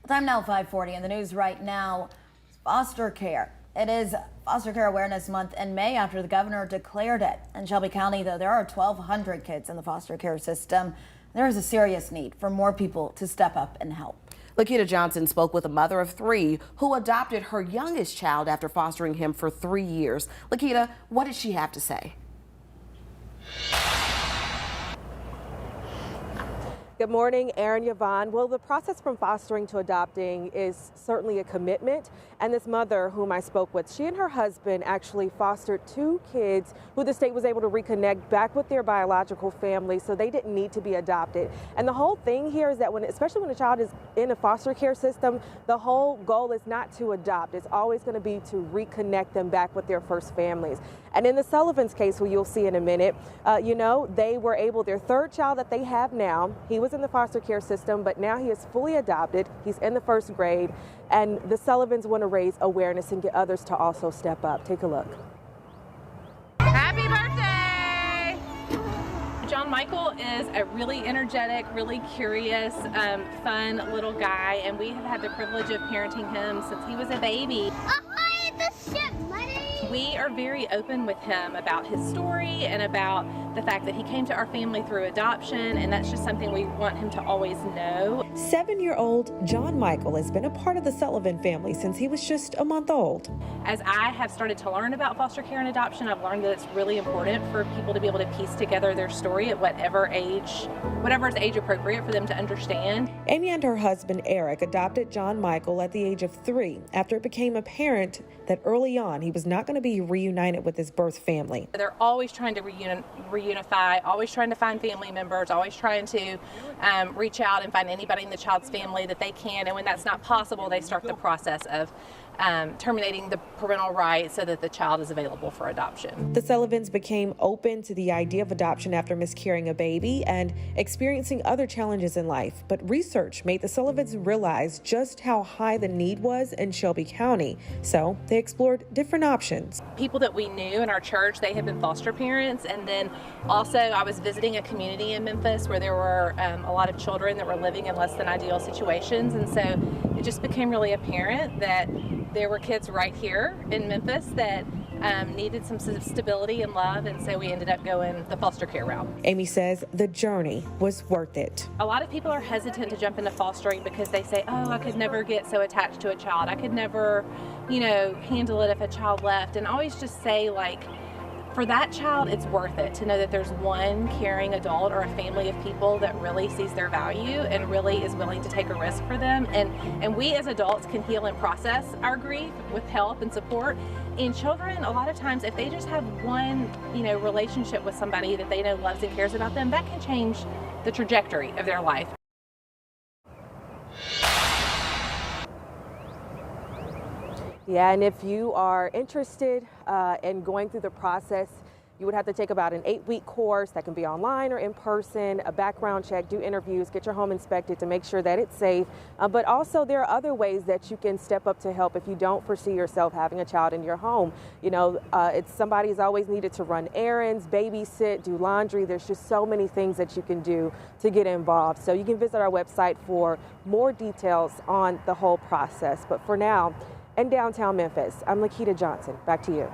Time now 5:40 in the news right now. Foster care. It is Foster Care Awareness Month in May after the governor declared it. In Shelby County, though, there are 1,200 kids in the foster care system. There is a serious need for more people to step up and help. Lakita Johnson spoke with a mother of 3 who adopted her youngest child after fostering him for 3 years. Lakita, what did she have to say? Good morning, Aaron, Yvonne. Well, the process from fostering to adopting is certainly a commitment. And this mother whom I spoke with, she and her husband actually fostered 2 kids who the state was able to reconnect back with their biological family, so they didn't need to be adopted. And the whole thing here is that especially when a child is in a foster care system, the whole goal is not to adopt. It's always going to be to reconnect them back with their first families. And in the Sullivan's case, who you'll see in a minute, they were able, their 3rd child that they have now, he was in the foster care system, but now he is fully adopted. He's in the 1st grade, and the Sullivans want to raise awareness and get others to also step up. Take a look. Happy birthday! John Michael is a really energetic, really curious, fun little guy, and we have had the privilege of parenting him since he was a baby. Ahoy the ship, buddy! We are very open with him about his story and about the fact that he came to our family through adoption, and that's just something we want him to always know. 7-year-old John Michael has been a part of the Sullivan family since he was just a month old. As I have started to learn about foster care and adoption, I've learned that it's really important for people to be able to piece together their story at whatever is age appropriate for them to understand. Amy and her husband Eric adopted John Michael at the age of 3 after it became apparent that early on he was not going to be reunited with his birth family. They're always trying to reunify, always trying to find family members, always trying to reach out and find anybody in the child's family that they can, and when that's not possible, they start the process of terminating the parental rights so that the child is available for adoption. The Sullivans became open to the idea of adoption after miscarrying a baby and experiencing other challenges in life. But research made the Sullivans realize just how high the need was in Shelby County. So they explored different options. People that we knew in our church, they had been foster parents. And then also I was visiting a community in Memphis where there were a lot of children that were living in less than ideal situations. And so it just became really apparent that there were kids right here in Memphis that needed some stability and love, and so we ended up going the foster care route. Amy says the journey was worth it. A lot of people are hesitant to jump into fostering because they say, oh, I could never get so attached to a child. I could never, handle it if a child left. And I always just say, for that child, it's worth it to know that there's one caring adult or a family of people that really sees their value and really is willing to take a risk for them. And we as adults can heal and process our grief with help and support. In children, a lot of times, if they just have one, relationship with somebody that they know loves and cares about them, that can change the trajectory of their life. Yeah, and if you are interested in going through the process, you would have to take about an 8-week course that can be online or in person, a background check, do interviews, get your home inspected to make sure that it's safe. But also there are other ways that you can step up to help if you don't foresee yourself having a child in your home. Somebody's always needed to run errands, babysit, do laundry. There's just so many things that you can do to get involved. So you can visit our website for more details on the whole process. But for now, in downtown Memphis, I'm Lakita Johnson. Back to you.